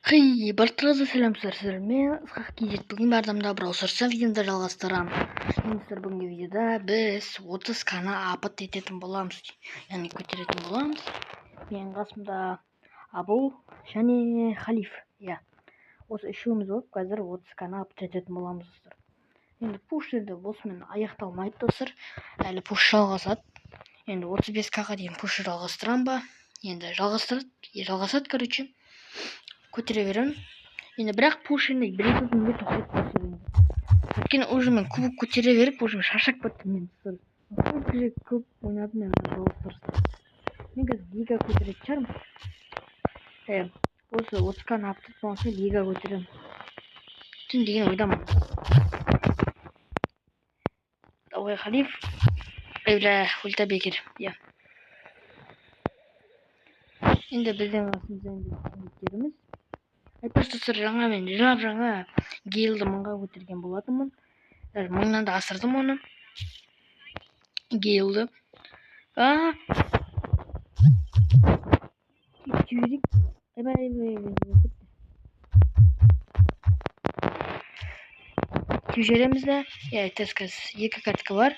Хей, баршаңызға сәлем. Мен Ысқақ Кизет. Бүгін бардымда браузерсен видеомды жалғастырам. Енді бүгінгі видеода біз 30К-ны апат ететін боламыз. Яғни көтеретін боламыз. Менің қасымда Абыл және Халиф. Осы үшеуміз болып, қазір 30К-ны апат ететін боламыз. Енді пуш енді осымен аяқталмайды достар. Әлі пуш жалғасады. Енді 35К-ға дейін пуш жалғастырам ба? Енді жалғасады, короче. Көтере беремін. Енді бірақ пуш енді бір-екі күнге тоқтап қалсын. Өйткені уже мен кубок көтере беріп, уже шаршап кеттім мен. Көп ойнадым мен жалғастырсын. Мен қазір лига көтеретін шығармын. Осы 30К-ны апат болса лига көтеремін. Түн деген ойдамын. Ой, Халиф. Ульта бекер. Енді біздің қасымызда достар, жаңа мен жаңа гейлді 1000-ға көтерген болатынмын. Даже 1000-нан да асырдым оны. Гейлді. Тип жереміз де. Тескіз 2 картка бар.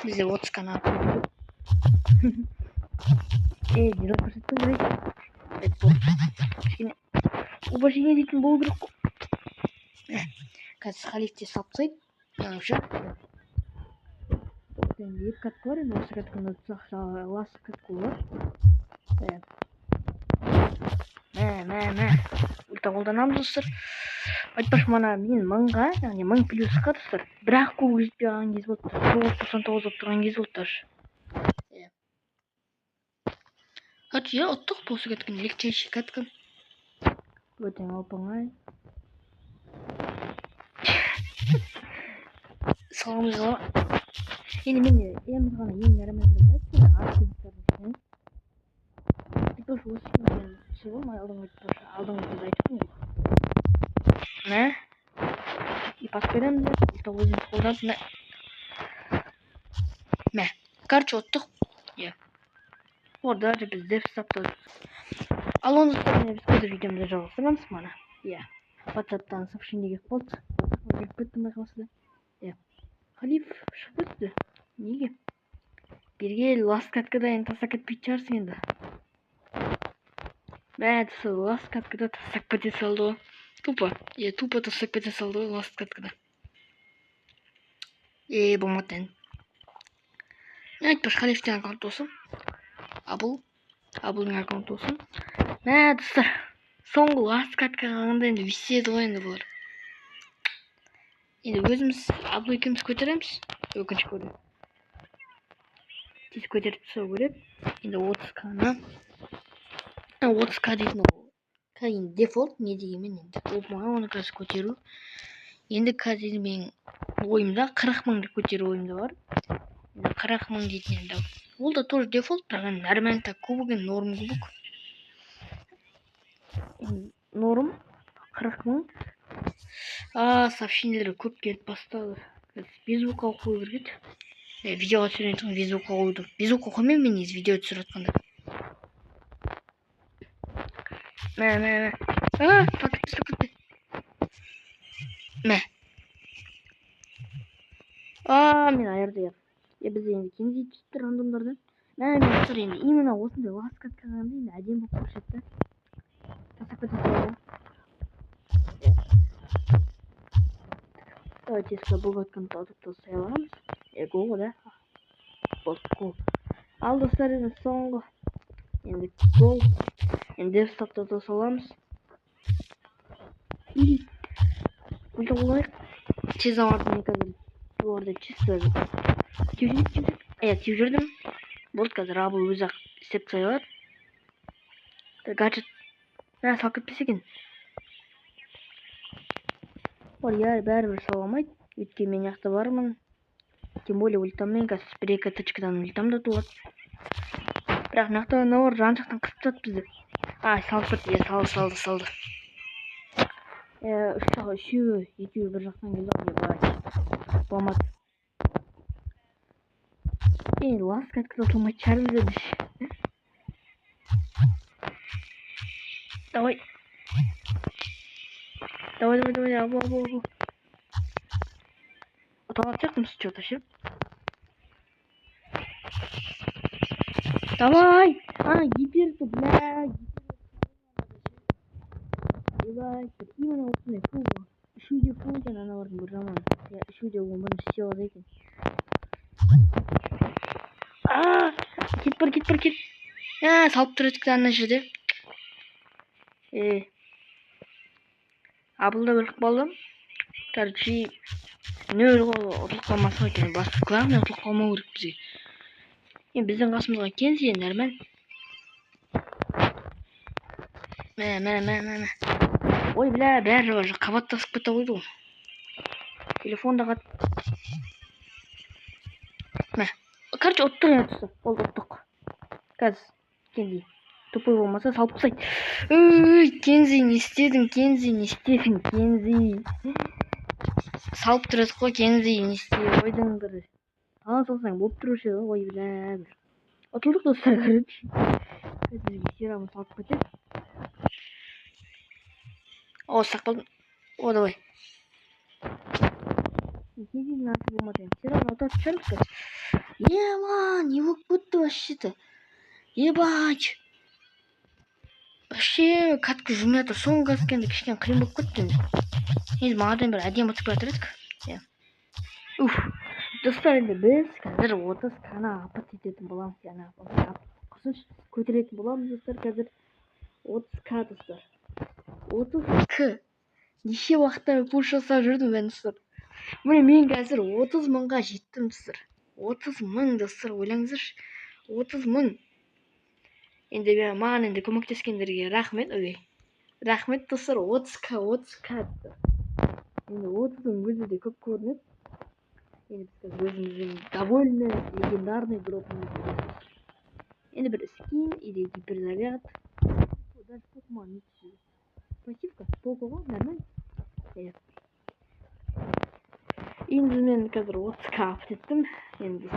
Бізде 30К-ны апат. Дела көрсеттің керек. Уважение дейтін болу керек қой. Қазір Халифте салып тастайды. Жаңаша. Енді 2 картка бар. Енді осы катканы ұтсақ ласт картка бар. Ульта қолданамыз достар. Айтпаш мана мен 1000-ға, яғни 1000 плюсқа достар. Бірақ кубок жетпей қалған кез болды. 99 болып тұрған кез болды даже. Ұттық осы катканы, легчайший каткан. Өтең оп-оңай. Саламыз ғала. Енді мен еміз ғана ең әрімізді бәйт. Арқылықтардың ішінен. Айтпаш осы мен сөйлем алдың өтіп айтып мен. И пас береміз. Ұлта өзіміз қолдасында. Короче, ұттық. Орда біз деп саптадық. Ал оны біз көзір видеомды жалғастырамыз мана. WhatsApp-тан сообщение келіп болды. WhatsApp-қа кеттім байқалса да. Халиф шығып кетті. Неге? Берге ласт каткада енді тастап кетпейтін шығарсың енді. Сол ласт каткада тастап кете салды ғой. Тупо тастап кете салды ғой ласт каткада. Болмады енді. Айтпаш Халифтен аккаунт осы. Абылдың аккаунты осы. Достар, соңғы ласт катка қалғанда енді виседі ғой енді бұлар. Енді өзіміз Абыл екеуміз көтереміз. Өкінішке орай. Тез көтеріп тастау керек. Енді 30К-ны. 30К дейтін ол. Енді дефолт не дегенмен енді. Оп-оңай оны қазір көтеру. Енді қазір менің ойымда 40 000-ды көтеру ойымда бар. 40 000 дейтін енді. Ол да тоже дефолт, бірақ нормально так кубок, норм кубок. Норм 40 000. Сообщениелер көп келіп бастады. Беззвукқа қою керек еді. Видеоға түсірген беззвукқа қойдым. Беззвукқа қоймаймын мен ез видео түсіріп жатқанда. Мен айырды. Біз енді кенде түсті рандомдардан. Мен енді именно осындай ласт катка қалғанда енді әдем болып көрсетті. Давайте бұл катканы тауып тастай аламыз. Гол, да? Гол. Ал достар, енді соңғы. Енді гол. Енді дефстапта тоса аламыз. Ульта қолайық. Тез амардың қазір. Орда чисто. Тиіп жүрдім. Болды қазір Абыл өзі істеп тастайлар. Гаджет. Салып кетпесе екен. Бәрібір саламайды. Өйткені мен жақта бармын. Тем более ультаммен қазір 1-2 точкадан ультам да туады. Бірақ мақта науыр жан жақтан қысып тастады бізді. Салып кетті. Салды. Үшеуі бір жақтан келді. Болмады. Ласт катка ұтылмайды шығармыз еді. Давай. Давай, давай, давай, абу. Оталатacak mısın что-то şimdi? Давай! Гиперку, бля! Ебать, именно опытный фугу. Шуде фугу, она варна буржаман. Я шуде умын все зайти. Git. Ya salып тұрдық ана жерде. Абылда бөліп қалдым. Короче, нөл ұтылып қалмасқа екен. Басып главное ұтылып қалмау керек бізге. Енді біздің қасымызға келсе, нормаль. Мә. Ой, бля, бәрі қабаттасып кетті қойды ғой. Телефонда қат. Мә. Короче, ұттық енді тұсы. Ол ұттық. Қазір, Кензи. Тупой болмаса салып тастайды. Кензи, не істедің, Кензи. Салып тұрасық қой, Кензи, не істеп қойдыңдар. Салсаң болып тұрушы еді, ой, бля. Ұтылдық достар, короче. Бізге серамын салып кетеді. О, сақпалдым. О, давай. Кензи насы болмады. Серамын отап түсірміз. Ман, не болып кетті вообще-то. Ебать. Вообще, кәдімгі жұмлята соңғы кәскенде кішкене қиын болып кетті. Енді маңадан бір әдем ұтып жатыр едік. Достар, енді біз қазір 30К-ны апат ететін боламыз. Яғни қосымша көтеретін боламыз достар. Қазір 30К достар. 30К. Неше уақытта пуш жасап жүрдім мен достар. Міне мен қазір 30 мыңға жеттім достар. 30 мың достар, ойлаңыздаршы. 30 мың. Енді маған енді көмектескендерге рахмет. Рахмет достар. 30К достар. Енді 30-ның өзі де көп көрінеді. Енді біз өзіміздің довольны легендарный дропымыз. Енді бір скин или гиперзаряд. Даже покемон не түседі. Пассивка толку ғой, нормально. Енді мен қазір 30К апт еттім. Енді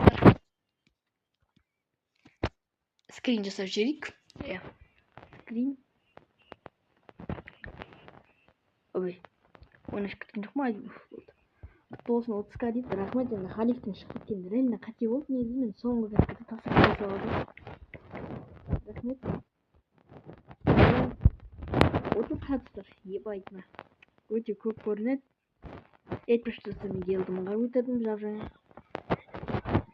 скрин жасап жіберейік. Скрин. Ой, оны күткен жоқ ма? Болсын 30К дейді. Рахмет, енді халифтің шығып кеткен реально қате болды. Негізі мен соңғы кәскеді тасып жасап рахмет. 30К достар. Ебать ма. Өте көп көрінеді. Етпіш достар, мен елді мыңға өтердім жап-жаңа.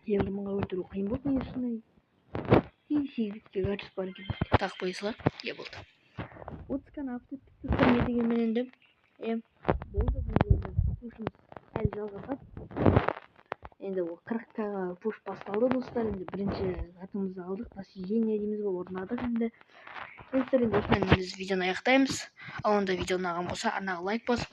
Елді мыңға өтеру қиын болды негізі шынайы. 8-битке гаджет бар екен. Тақ қойсыға. болды. 30К-ны апт еттік достар, не дегенмен енді. Болды бұл пушымыз әлі жалғасады. Енді 40К-ға пуш басталды достар. Енді бірінші затымызды алдық. Достижение дейміз ғой, орнадық енді. Енді осымен біз видеоны аяқтаймыз. Ал онда видео ұнаған болса, арнаға лайк басып.